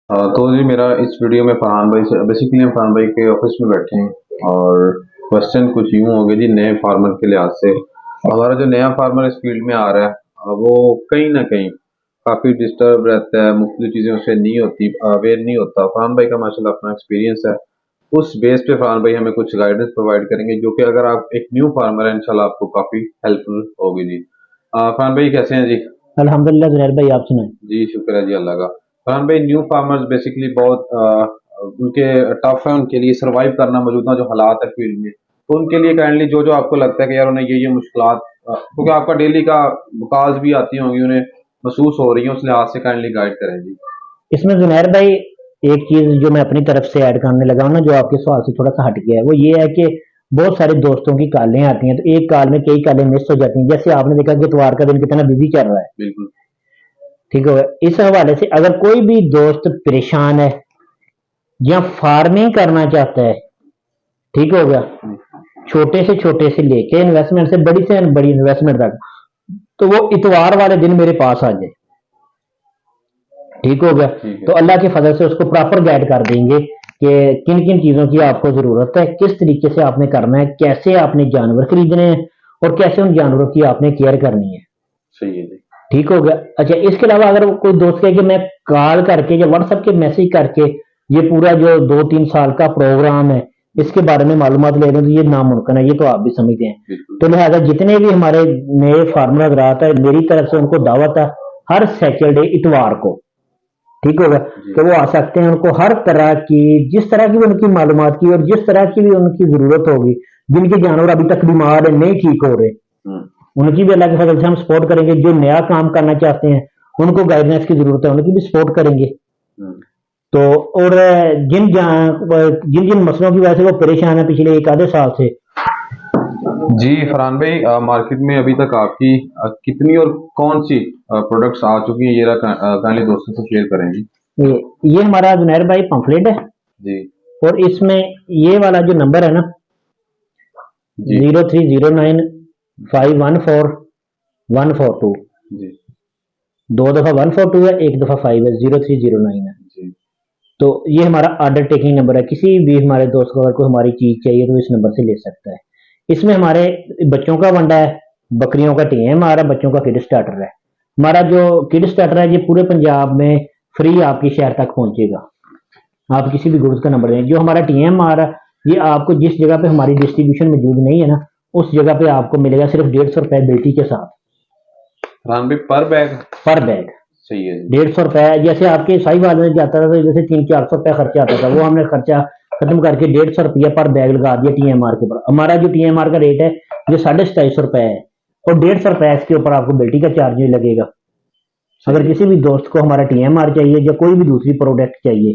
तो जी मेरा इस वीडियो में फरहान भाई से बेसिकली हम फरहान भाई के ऑफिस में बैठे हैं और क्वेश्चन कुछ यूं हो गए जी नए फार्मर के लिहाज से। हमारा जो नया फार्मर इस फील्ड में आ रहा है वो कहीं ना कहीं काफ़ी डिस्टर्ब रहता है, मुख्तलिफ चीज़ें उसे नहीं होती, अवेयर नहीं होता। फरहान भाई का माशाल्लाह अपना एक्सपीरियंस है, उस बेस पे फरहान भाई हमें कुछ गाइडेंस प्रोवाइड करेंगे जो कि अगर आप एक न्यू फार्मर है इंशाल्लाह आपको काफ़ी हेल्पफुल होगी जी। फरहान भाई कैसे हैं जी? अल्हम्दुलिल्लाह जुनैर भाई, आप सुनाएं। जी, शुक्र है जी अल्लाह का। फरहान भाई न्यू फार्मर्स बेसिकली बहुत उनके टफ है उनके लिए सर्वाइव करना मौजूदा जो हालात है फील्ड में। तो उनके लिए काइंडली जो-जो आपको लगता है कि यार उन्हें ये मुश्किलात क्योंकि आपका डेली का कॉल्स भी आती होंगी उन्हें महसूस हो रही हैं, उस लिहाज से काइंडली गाइड करें जी। इसमें जुनैर भाई, एक चीज जो मैं अपनी तरफ से ऐड करने लगा हूं ना, जो आपके सवाल से थोड़ा सा हट गया है, वो ये है कि बहुत सारे दोस्तों की कॉलें आती हैं, तो एक कॉल में कई कॉलें मिस हो जाती हैं। जैसे आपने देखा कि इतवार का दिन कितना बिजी चल रहा है। बिल्कुल। ठीक है, इस हवाले से अगर कोई भी दोस्त परेशान है या फार्मिंग करना चाहता है, ठीक हो गया, हुँ, छोटे से लेके इन्वेस्टमेंट से बड़ी इन्वेस्टमेंट तक, तो वो इतवार वाले दिन मेरे पास आ जाए। ठीक हो गया। ठीक तो है। अल्लाह की फजल से उसको प्रॉपर गाइड कर देंगे कि किन किन चीजों की आपको जरूरत है, किस तरीके से आपने करना है, कैसे आपने जानवर खरीदने हैं और कैसे उन जानवरों की आपने केयर करनी है। सही है जी। ठीक हो गया। अच्छा, इसके अलावा अगर कोई दोस्त कहे कि मैं कॉल करके या व्हाट्सएप के मैसेज करके ये पूरा जो 2-3 साल का प्रोग्राम है इसके बारे में मालूमात ले रहे हैं, तो ये नामुमकिन है, ये तो आप भी समझते हैं। बिल्कुल। तो लिहाजा जितने भी हमारे नए फार्मर हजरात है, मेरी तरफ से उनको दावत है, हर सैटरडे इतवार को, ठीक होगा, जी। तो वो आ सकते हैं। उनको हर तरह की, जिस तरह की भी उनकी मालूमात की और जिस तरह की भी उनकी जरूरत होगी, जिनके जानवर अभी तक बीमार है, नहीं ठीक हो रहे, हुँ, उनकी भी अल्लाह की फजल से हम सपोर्ट करेंगे। जो नया काम करना चाहते हैं, उनको गाइडेंस की जरूरत है, उनकी भी सपोर्ट करेंगे। हुँ। तो और जिन जिन मसलों की वजह से वो परेशान है पिछले एक आधे साल से, जी फरहान भाई, मार्केट में अभी तक आपकी कितनी और कौन-सी प्रोडक्ट्स आ चुकी हैं, ये काइंडली दोस्तों से शेयर करें जी। ये ये हमारा जुनैर भाई पंफलेट है। जी, और इसमें ये वाला जो नंबर है ना, जी, 0309514142, जी, दो दफा 142 है, एक दफा 5 है, 0309 है। जी। तो ये हमारा ऑर्डर टेकिंग नंबर है। किसी भी हमारे दोस्त को अगर कोई हमारी चीज चाहिए तो इस नंबर से ले सकता है। इसमें हमारे बच्चों का वंडा है, बकरियों का टीएम आ रहा है, बच्चों का किड स्टार्टर है। हमारा जो किड स्टार्टर है ये पूरे पंजाब में फ्री आपके शहर तक पहुंचेगा। आप किसी भी गुड्स का नंबर दें। जो हमारा टीएम आ रहा है ये आपको जिस जगह पे हमारी डिस्ट्रीब्यूशन मौजूद नहीं है ना, उस जगह पे आपको मिलेगा सिर्फ 150 रुपए बेल्टी के साथ, फरहान भाई पर बैग? पर बैग। सही है जी। 150 रुपए, जैसे आपके साहिवाल में जाता था तो जैसे 300-400 रुपया खर्चा आता था, वो हमने खर्चा खत्म करके 150 रुपया पर बैग लगा दिया टीएमआर के ऊपर। हमारा जो टीएमआर का रेट है जो 2750 रुपए है, और 150 रुपया इसके ऊपर आपको बेल्टी का चार्ज नहीं लगेगा। सही अगर है। किसी भी दोस्त को हमारा टीएमआर चाहिए या कोई भी दूसरी प्रोडक्ट चाहिए,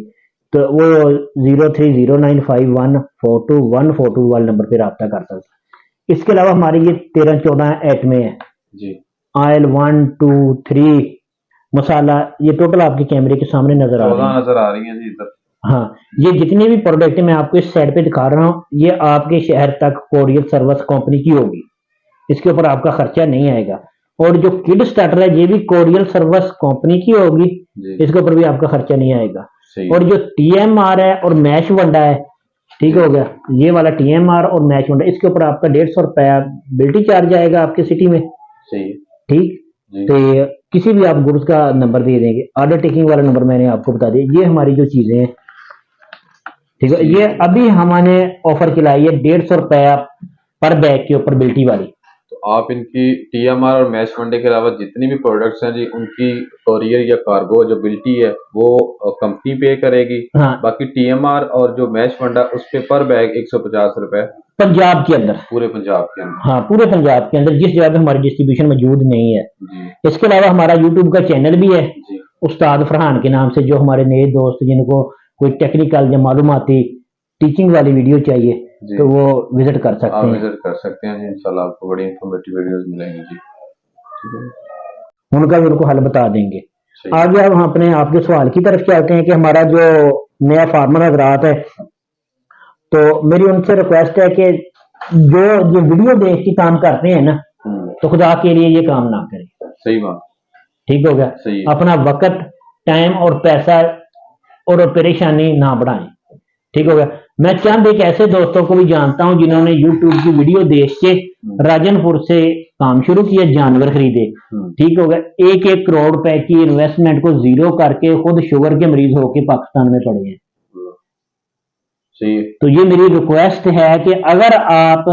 तो वो 03095142 वाले नंबर पर रब्ता कर सकता है। इसके अलावा हमारी ये 13-14 एटमे है, जी। ऑयल 1 2 3 मसाला, ये टोटल आपके कैमरे के सामने नजर आ रहे 14 हैं। नज़र आ रही हैं जी इधर। हाँ, ये जितनी भी प्रोडक्ट मैं आपको इस साइड पे दिखा रहा हूँ, ये आपके शहर तक कोरियर सर्विस कंपनी की होगी। इसके ऊपर आपका खर्चा नहीं आएगा। और जो किड स्टार्टर है ये भी कोरियर सर्विस कंपनी की होगी, जी, इसके ऊपर भी आपका खर्चा नहीं आएगा। सही और है। जो टीएमआर है और मैश वंडा है, ठीक जी, हो गया, ये वाला टीएमआर और मैच वंडा, इसके ऊपर आपका 150 रुपया बिल्टी चार्ज आएगा आपके सिटी में। सही है। ठीक। जी, तो ये किसी भी आप गुड्स का नंबर दे देंगे, ऑर्डर टेकिंग वाला नंबर मैंने आपको बता दिया। ये हमारी जो चीजें हैं, ठीक है, जी, ये जी। अभी हमने ऑफर खिलाई है 150 रुपया पर बैग के ऊपर बिल्टी वाली। तो आप इनकी टीएमआर और मैच वनडे के अलावा जितनी भी प्रोडक्ट्स हैं जी उनकी कोरियर या कार्गो जो बिल्टी है वो कंपनी पे करेगी। हाँ, बाकी टीएमआर और जो मैच वनडा उस पे पर बैग 150 रुपए पंजाब के अंदर। पूरे पंजाब के अंदर। हाँ, पूरे पंजाब के अंदर जिस जगह पे हमारी डिस्ट्रीब्यूशन मौजूद नहीं है। जी, इसके अलावा हमारा यूट्यूब का चैनल भी है, जी, उस्ताद फरहान के नाम से। जो हमारे नए दोस्त जिनको कोई टेक्निकल या मालूमाती टीचिंग वाली वीडियो चाहिए, जी। तो वो विजिट कर सकते आप हैं। विजिट कर सकते हैं जी, इंशाल्लाह आपको बड़ी इंफॉर्मेटिव वीडियोस मिलेंगी जी। ठीक है। उनका भी उनको हल बता देंगे। सही है। आगे अब हम अपने आपके सवाल की तरफ चलते हैं कि हमारा जो नया फार्मर हजरात है, तो मेरी उनसे रिक्वेस्ट है कि जो ये वीडियो देख के काम करते हैं ना, तो खुदा के लिए ये काम ना करें। सही बात। ठीक हो गया। सही है। अपना वक्त, टाइम और पैसा और परेशानी ना बढ़ाएं। ठीक हो गया। मैं चंद एक ऐसे दोस्तों को भी जानता हूं जिन्होंने यूट्यूब की वीडियो देख के राजनपुर से काम शुरू किया, जानवर खरीदे। ठीक हो गया। 1-1 करोड़ रुपए की इन्वेस्टमेंट को जीरो करके खुद शुगर के मरीज होके पाकिस्तान में पड़े हैं। सही है। तो ये मेरी रिक्वेस्ट है कि अगर आप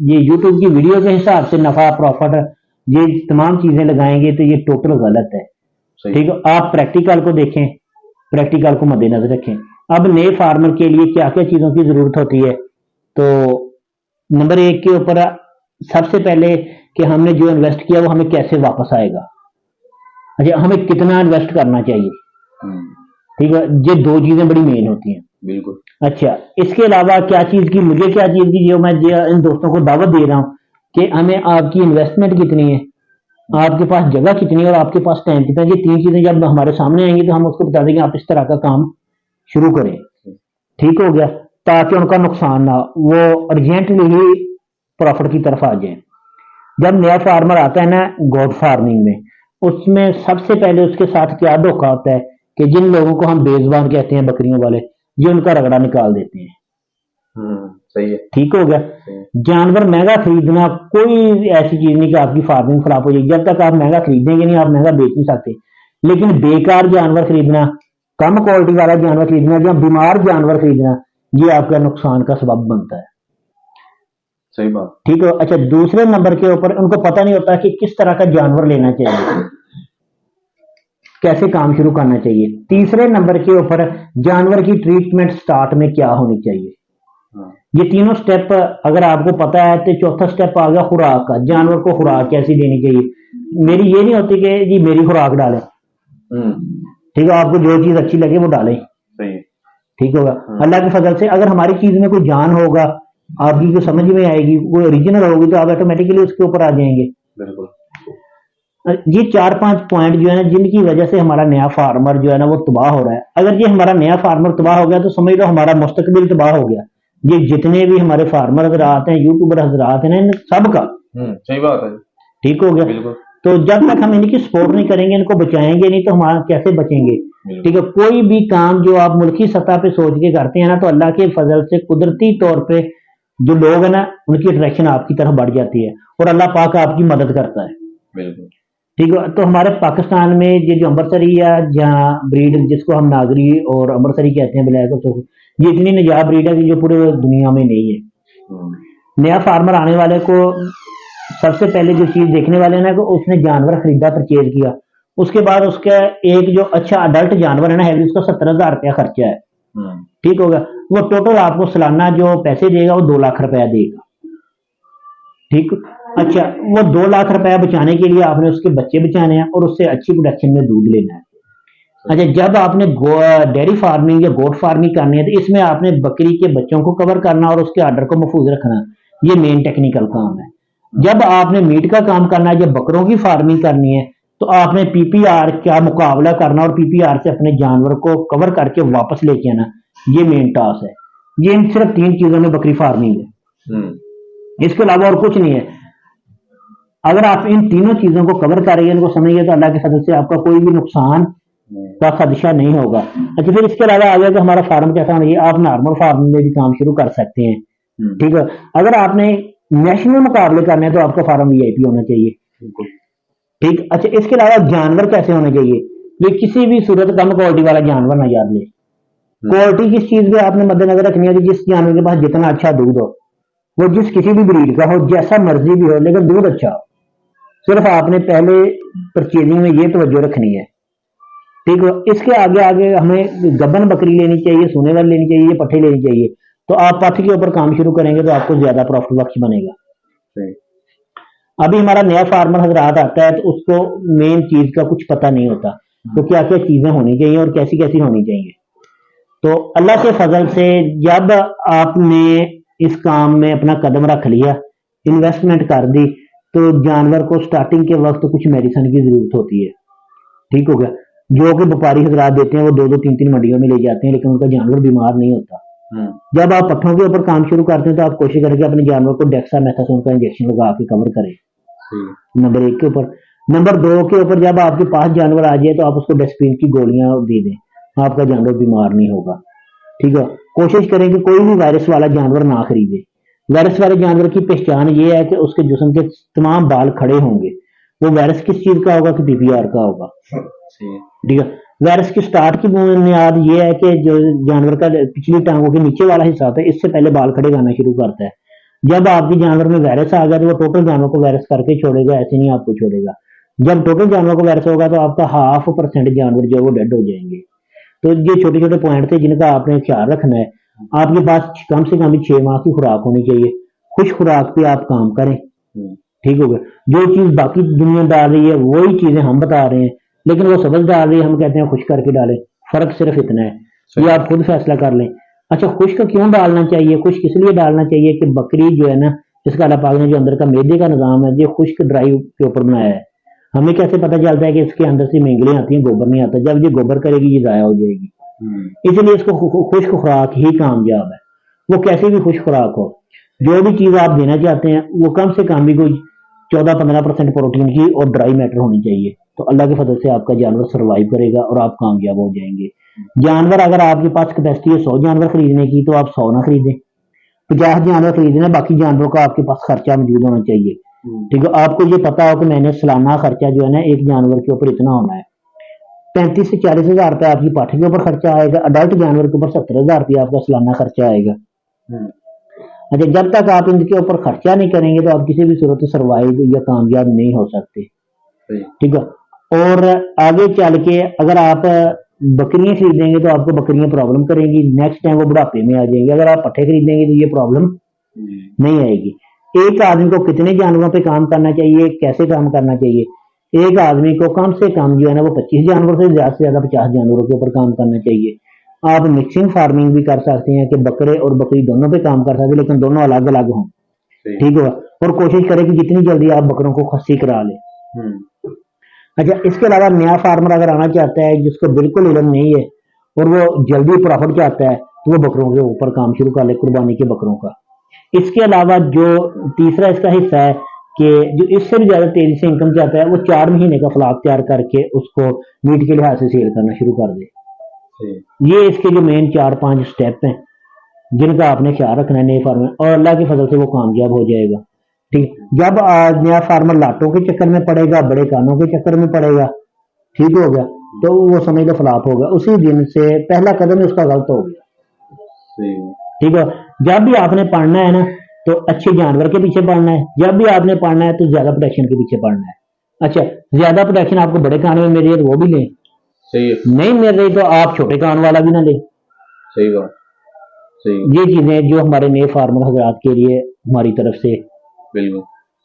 ये यूट्यूब की वीडियो के हिसाब से नफा प्रॉफिट ये तमाम चीजें लगाएंगे तो ये टोटल गलत है। सही। ठीक है। आप प्रैक्टिकल को देखें, प्रैक्टिकल को मद्देनजर रखें। अब नए फार्मर के लिए क्या क्या चीजों की जरूरत होती है, तो नंबर 1 के ऊपर सबसे पहले कि हमने जो इन्वेस्ट किया वो हमें कैसे वापस आएगा। अच्छा, हमें कितना इन्वेस्ट करना चाहिए। ठीक है। ये 2 चीजें बड़ी मेन होती हैं। बिल्कुल। अच्छा, इसके अलावा क्या चीज की, मुझे क्या चीज की जो मैं इन दोस्तों को दावत दे रहा हूं कि हमें आपकी इन्वेस्टमेंट कितनी है, आपके पास जगह कितनी है और आपके पास टाइम कितना है। ये 3 चीजें जब हमारे सामने आएंगी तो हम उसको बता देंगे आप इस तरह का काम शुरू करें। ठीक हो गया। ताकि उनका नुकसान ना, वो अर्जेंटली ही प्रॉफिट की तरफ आ जाए। जब नया फार्मर आता है ना गोट फार्मिंग में, उसमें सबसे पहले उसके साथ क्या धोखा होता है कि जिन लोगों को हम बेजबान कहते हैं बकरियों वाले, ये उनका रगड़ा निकाल देते हैं। सही है। ठीक हो गया। जानवर महंगा खरीदना कोई ऐसी चीज नहीं कि आपकी फार्मिंग खराब हो जाएगी। जब तक आप महंगा खरीदेंगे नहीं, आप महंगा बेच नहीं सकते। लेकिन बेकार जानवर खरीदना, कम क्वालिटी वाला जानवर खरीदना या बीमार जानवर खरीदना, ये आपका नुकसान का सबब बनता है। सही बात। ठीक है। अच्छा, दूसरे नंबर के ऊपर उनको पता नहीं होता कि किस तरह का जानवर लेना चाहिए, कैसे काम शुरू करना चाहिए। तीसरे नंबर के ऊपर जानवर की ट्रीटमेंट स्टार्ट में क्या होनी चाहिए। ये तीनों स्टेप अगर आपको पता है तो चौथा स्टेप आ गया खुराक का। जानवर को खुराक कैसी देनी चाहिए। मेरी ये नहीं होती कि जी मेरी खुराक डालें। ठीक है। आपको जो चीज अच्छी लगे वो डालें। सही है। ठीक होगा। अल्लाह के फजल से अगर हमारी चीज में कोई जान होगा, आपकी को समझ में आएगी, कोई ओरिजिनल होगी, तो आप ऑटोमेटिकली उसके ऊपर आ जाएंगे। बिल्कुल। ये 4-5 पॉइंट जो है ना जिनकी वजह से हमारा नया फार्मर जो है ना वो तबाह हो रहा है। अगर ये हमारा नया फार्मर तबाह हो गया तो समझ लो हमारा मुस्तकबिल तबाह हो गया। ये जितने भी हमारे फार्मर हजरात हैं, यूट्यूबर हजरात हैं ना, इन सबका। सही बात है। ठीक हो गया। बिल्कुल। तो जब तक हम इनकी सपोर्ट नहीं करेंगे, इनको बचाएंगे नहीं, तो हम कैसे बचेंगे। ठीक है। कोई भी काम जो आप मुल्की सतह पे सोच के करते हैं ना, तो अल्लाह के फजल से कुदरती तौर पे जो लोग है ना उनकी अट्रैक्शन आपकी तरफ बढ़ जाती है और अल्लाह पाक आपकी मदद करता है। बिल्कुल। ठीक है। तो हमारे पाकिस्तान में ये जो अमृतसरी या जहाँ ब्रीड जिसको हम नागरी और अमृतसरी कहते हैं, ब्लैक और सोफी, ये इतनी नजायज ब्रीड है कि जो पूरे दुनिया में नहीं है। नया फार्मर आने वाले को सबसे पहले जो चीज देखने वाले ना कि उसने जानवर खरीदा, परचेज किया, उसके बाद उसका एक जो अच्छा अडल्ट जानवर है ना, है उसका 70,000 रुपया खर्चा है। ठीक होगा। वो टोटल आपको सालाना जो पैसे देगा वो 2 लाख रुपया देगा। ठीक। अच्छा, वो 2 लाख रुपया बचाने के लिए आपने उसके बच्चे बचाने हैं और उससे अच्छी प्रोडक्शन में दूध लेना है। अच्छा, जब आपने डेयरी फार्मिंग या गोट फार्मिंग करनी है तो इसमें आपने बकरी के बच्चों को कवर करना और उसके आर्डर को महफूज रखना, ये मेन टेक्निकल काम है। जब आपने मीट का काम करना है, जब बकरों की फार्मिंग करनी है, तो आपने पीपीआर का मुकाबला करना और पीपीआर से अपने जानवर को कवर करके वापस लेके आना, ये मेन टास्क है। ये इन सिर्फ 3 चीजों में बकरी फार्मिंग है, इसके अलावा और कुछ नहीं है। अगर आप इन तीनों चीजों को कवर करेंगे, इनको समझिए, तो अल्लाह के फजल से आपका कोई भी नुकसान का खदशा नहीं होगा। अच्छा, फिर इसके अलावा आ गया कि हमारा फार्म कैसा होना चाहिए। आप नॉर्मल फार्मिंग में भी काम शुरू कर सकते हैं। ठीक है। अगर आपने नेशनल मुकाबले करने हैं तो आपका फार्म वीआईपी होना चाहिए। ठीक। अच्छा, इसके अलावा जानवर कैसे होने चाहिए। ये किसी भी सूरत कम क्वालिटी वाला जानवर ना याद ले। क्वालिटी किस चीज पे आपने मद्देनजर रखनी है कि जिस जानवर के पास जितना अच्छा दूध हो, वो जिस किसी भी ब्रीड का हो, जैसा मर्जी भी हो, लेकिन दूध अच्छा हो। सिर्फ आपने पहले परचेजिंग में ये तवज्जो रखनी है। ठीक है। इसके आगे आगे हमें गब्बन बकरी लेनी चाहिए, सोने वाली लेनी चाहिए, पट्ठे लेनी चाहिए। तो आप पट्ठ के ऊपर काम शुरू करेंगे तो आपको ज्यादा प्रॉफिट बख्श बनेगा। अभी हमारा नया फार्मर हजरात आता है तो उसको मेन चीज का कुछ पता नहीं होता, तो क्या क्या चीजें होनी चाहिए और कैसी कैसी होनी चाहिए। तो अल्लाह के फजल से जब आपने इस काम में अपना कदम रख लिया, इन्वेस्टमेंट कर दी, तो जानवर को स्टार्टिंग के वक्त कुछ मेडिसिन की जरूरत होती है। ठीक हो गया। जो कि व्यापारी हजरात देते हैं, वो 2-2, 3-3 मंडियों में ले जाते हैं, लेकिन उनका जानवर बीमार नहीं होता। जब आप पट्ठों के ऊपर काम शुरू करते हैं तो आप कोशिश करें कि अपने जानवर को डेक्सामेथासोन का इंजेक्शन लगा के कवर करें, नंबर 1 के ऊपर। नंबर 2 के ऊपर जब आपके पास जानवर आ जाए तो आप उसको डेस्पिन की गोलियां दे दें। आपका जानवर बीमार नहीं होगा। ठीक है, कोशिश करें कि कोई भी वायरस वाला जानवर ना खरीदे। वायरस वाले जानवर की पहचान ये है कि उसके जिस्म के तमाम बाल खड़े होंगे। वो वायरस किस चीज का होगा कि पीपीआर का होगा। ठीक है, वायरस की स्टार्ट की बुनियाद ये है कि जो जानवर का पिछली टांगों के नीचे वाला हिस्सा होता है, इससे पहले बाल खड़े करना शुरू करता है। जब आपके जानवर में वायरस आ गया तो वो टोटल जानवर को वायरस करके छोड़ेगा, ऐसे नहीं आपको छोड़ेगा। जब टोटल जानवर को वायरस होगा तो आपका 0.5% जानवर जो है वो डेड हो जाएंगे। तो ये छोटे छोटे पॉइंट थे जिनका आपने ख्याल रखना है। आपके पास कम से कम 6 माह की खुराक होनी चाहिए। खुश खुराक पे आप काम करें, ठीक हो गया। जो चीज बाकी दुनिया डाल रही है वही चीजें हम बता रहे हैं, लेकिन वो सबज डाल रही है, हम कहते हैं खुश करके डालें। फर्क सिर्फ इतना है, ये आप खुद फैसला कर लें। अच्छा, खुश्क क्यों डालना चाहिए? खुश्क इसलिए डालना चाहिए कि बकरी जो है ना, जिसका अल्लाह पाक ने जो अंदर का मैदे का निजाम है, ये खुश्क ड्राई के ऊपर बनाया है। हमें कैसे पता चलता है कि इसके अंदर से मेंगलें आती हैं, गोबर नहीं आता? जब ये गोबर करेगी ये जाया हो जाएगी। इसलिए इसको खुश्क खुराक ही कामयाब है। वो कैसी भी खुश्क खुराक हो, जो भी चीज आप देना चाहते हैं वो कम से कम भी कोई 14-15% प्रोटीन की और ड्राई मैटर होनी चाहिए। तो अल्लाह के फजल से आपका जानवर सर्वाइव करेगा और आप कामयाब हो जाएंगे। जानवर अगर आपके पास कैपेसिटी है 100 जानवर खरीदने की, तो आप 100 ना खरीदें, 50 जानवर खरीदना। बाकी जानवरों का आपके पास खर्चा मौजूद होना चाहिए। ठीक है, आपको ये पता हो कि मैंने सालाना खर्चा जो है ना एक जानवर के ऊपर इतना होना है। 35 से 40 हजार रुपया आपकी पाठे के ऊपर खर्चा आएगा। अडल्ट जानवर के ऊपर 70,000 रुपया आपका सालाना खर्चा आएगा। अच्छा, जब तक आप इनके ऊपर खर्चा नहीं करेंगे तो आप किसी भी सूरत में सर्वाइव या कामयाब नहीं हो सकते। ठीक है, और आगे चल के अगर आप बकरियां खरीदेंगे तो आपको बकरियां प्रॉब्लम करेंगी। नेक्स्ट टाइम वो बुढ़ापे में आ जाएंगे। अगर आप पट्ठे खरीदेंगे तो ये प्रॉब्लम नहीं आएगी। एक आदमी को कितने जानवरों पे काम करना चाहिए, कैसे काम करना चाहिए? एक आदमी को कम से कम जो है ना वो 25 जानवरों से ज्यादा 50 जानवरों के ऊपर काम करना चाहिए। आप मिक्सिंग फार्मिंग भी कर सकते हैं कि बकरे और बकरी दोनों पे काम कर सकते हैं, लेकिन दोनों अलग अलग हों। ठीक है, और कोशिश करें कि जितनी जल्दी आप बकरों को खस्सी करा लें। अच्छा, इसके अलावा नया फार्मर अगर आना चाहता है जिसको बिल्कुल इल्म नहीं है और वो जल्दी प्रॉफिट चाहता है, तो वो बकरों के ऊपर काम शुरू कर ले, कुर्बानी के बकरों का। इसके अलावा जो तीसरा इसका हिस्सा है कि जो इससे भी ज्यादा तेजी से इनकम चाहता है, वो 4 महीने का फ्लाक तैयार करके उसको मीट के लिहाज से सेल करना शुरू कर दे। ये इसके जो मेन 4-5 स्टेप हैं जिनका आपने ख्याल रखना है नए फार्मर, और अल्लाह की फजल से वो कामयाब हो जाएगा। ठीक, जब नया फार्मर लाटों के चक्कर में पड़ेगा, बड़े कानों के चक्कर में पड़ेगा, ठीक हो गया, तो वो समझ लो फ्लॉप होगा। उसी दिन से पहला कदम उसका गलत हो गया। ठीक है, जब भी आपने पढ़ना है ना तो अच्छे जानवर के पीछे पढ़ना है। जब भी आपने पढ़ना है तो ज्यादा प्रोटेक्शन के पीछे पढ़ना है। अच्छा, ज्यादा प्रोटेक्शन आपको बड़े कान में मिल रही है तो वो भी लें, सही है। नहीं मिल रही तो आप छोटे कान वाला भी ना लें। सही बात, सही। ये चीजें जो हमारे नए फार्मर हजरात के लिए हमारी तरफ से। बिल्कुल।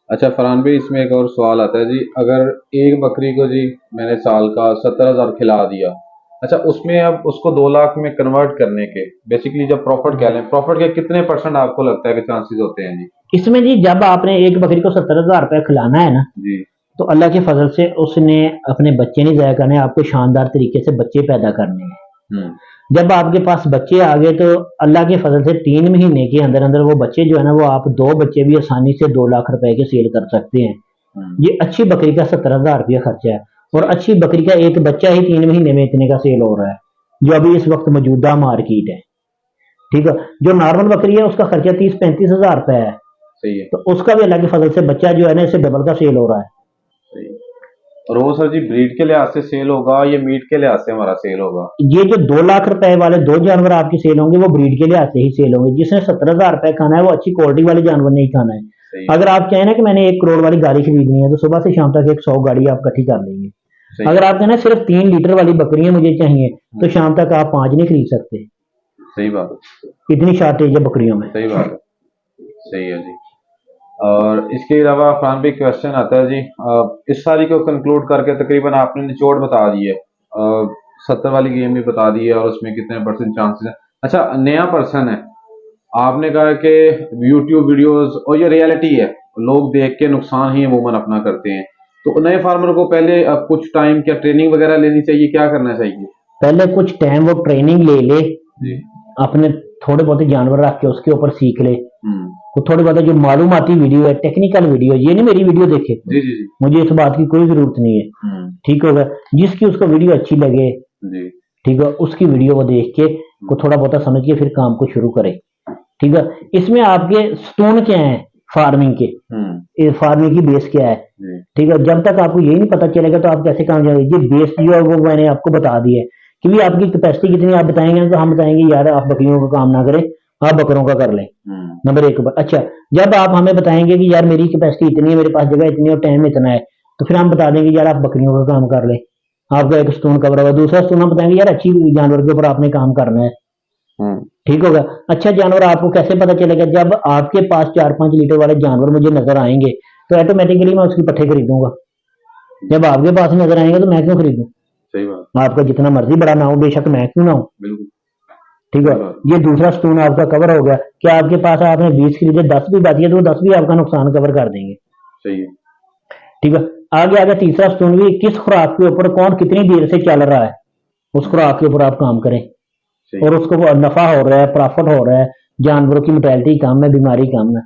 अच्छा फरहान भाई, इसमें एक और सवाल आता है जी, अगर एक बकरी को जी मैंने साल का 70,000 खिला दिया, अच्छा उसमें अब उसको 2 लाख में कन्वर्ट करने के बेसिकली जब प्रॉफिट कह लें, प्रॉफिट के कितने % आपको लगता है कि चांसेस होते हैं जी? इसमें जी जब आपने एक बकरी को 70,000 रुपया खिलाना है ना जी, तो अल्लाह के फजल से उसने अपने बच्चे नहीं ज़ाया करने, आपको शानदार तरीके से बच्चे पैदा करने हैं। जब आपके पास बच्चे आ गए तो अल्लाह के फजल से 3 महीने के अंदर अंदर वो बच्चे जो है ना, वो आप 2 बच्चे भी आसानी से 2 लाख रुपए के सेल कर सकते हैं। ये अच्छी बकरी का 70,000 रुपया खर्चा है, और अच्छी बकरी का एक बच्चा ही 3 महीने में इतने का सेल हो रहा है, जो अभी इस वक्त मौजूदा मार्केट है। ठीक है, जो नॉर्मल बकरी है उसका खर्चा 30-35 हजार रुपए है। सही है, तो उसका भी अल्लाह के फजल से बच्चा जो है ना इससे डबल का सेल हो रहा है। सही। और वो सर जी ब्रीड के लिहाज से सेल होगा या मीट के लिहाज से हमारा सेल होगा? ये जो 2 लाख रुपए वाले 2 जानवर आपके सेल होंगे वो ब्रीड के लिहाज से ही सेल होंगे। जिसने 70,000 रुपए खाना है वो अच्छी क्वालिटी वाले जानवर नहीं खाना है। अगर आप चाहें ना कि मैंने 1 करोड़ वाली गाड़ी खरीदनी है तो सुबह से शाम तक 100 गाड़ी आप इकट्ठी कर लेंगे। अगर आप कहना सिर्फ 3 लीटर वाली बकरियां मुझे चाहिए तो शाम तक आप 5 नहीं खरीद सकते। सही बात है, इतनी शॉर्टेज है बकरियों में। सही बात है, सही है जी। और इसके अलावा फरहान भाई क्वेश्चन आता है जी, इस सारी को कंक्लूड करके तकरीबन आपने निचोड़ बता दी है, 70 वाली गेम भी बता दी है और उसमें कितने % चांसेस है। अच्छा, नया पर्सन है, आपने कहा कि यूट्यूब वीडियोस और ये रियलिटी है, लोग देख के नुकसान ही अमूमन अपना करते हैं, तो नए फार्मर को पहले कुछ टाइम क्या ट्रेनिंग वगैरह लेनी चाहिए, क्या करना चाहिए? पहले कुछ टाइम वो ट्रेनिंग ले ले जी, अपने थोड़े बहुत जानवर रख के उसके ऊपर सीख ले। तो थोड़ी बहुत जो मालूमाती वीडियो है, टेक्निकल वीडियो, ये नहीं मेरी वीडियो देखे जी, जी, जी। मुझे इस बात की कोई जरूरत नहीं है। ठीक होगा, जिसकी उसको वीडियो अच्छी लगे जी, ठीक है, उसकी वीडियो वो देख के को थोड़ा बहुत समझ के फिर काम को शुरू करें। ठीक है, इसमें आपके स्टोन क्या है फार्मिंग के, फार्मिंग की बेस क्या है। ठीक है, जब तक आपको यही नहीं पता चलेगा तो आप कैसे काम करेंगे। ये बेस जो है वो मैंने आपको बता दिया है कि भी आपकी कैपेसिटी कितनी, आप बताएंगे तो हम बताएंगे यार आप बकरियों का काम ना करें, आप बकरों का कर लें। नंबर एक पर अच्छा, जब आप हमें बताएंगे कि यार मेरी कैपेसिटी इतनी है, मेरे पास जगह इतनी है और टाइम इतना है, तो फिर हम बता देंगे यार आप बकरियों का काम कर लें, आपका एक स्टोन कवर होगा। दूसरा स्टोन हम बताएंगे यार अच्छी जानवर के ऊपर आपने काम करना है। ठीक होगा। अच्छा जानवर आपको कैसे पता चलेगा, जब आपके पास 4-5 लीटर वाले जानवर मुझे नजर आएंगे तो ऑटोमेटिकली मैं उसकी पट्ठे खरीदूंगा। जब आपके पास नजर आएंगे तो मैं क्यों खरीदूं। सही बात। आपका जितना मर्जी बड़ा ना हो, बेशक मैं क्यों ना हो। बिल्कुल। ठीक है, ये दूसरा स्टोन आपका कवर हो गया कि आपके पास आपने 20 खरीदे, 10 भी बच गए तो वो 10 भी आपका नुकसान कवर कर देंगे। सही है। ठीक है, आगे आगे तीसरा स्टोन भी किस खुराक के ऊपर कौन कितनी देर से चल रहा है, उस खुराक के ऊपर आप काम करें और उसको नफा हो रहा है, प्रॉफिट हो रहा है, जानवरों की मोर्टेलिटी कम है, बीमारी कम है।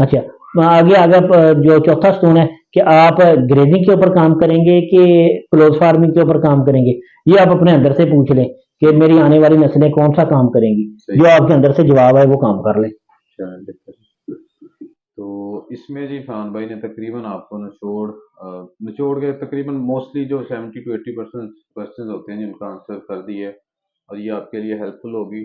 अच्छा, आगे आगे जो चौथा स्टोन है कि आप ग्रेडिंग के ऊपर काम करेंगे कि क्लोज फार्मिंग के ऊपर काम करेंगे, ये आप अपने अंदर से पूछ लें कि मेरी आने वाली नस्लें कौन सा काम करेंगी। जो आपके अंदर से जवाब है वो काम कर लें। तो इसमें जी फरहान भाई ने तकरीबन आपको निचोड़ के तकरीबन मोस्टली जो 70 to 80% क्वेश्चंस होते हैं जिनका आंसर कर दिया है और ये आपके लिए हेल्पफुल होगी।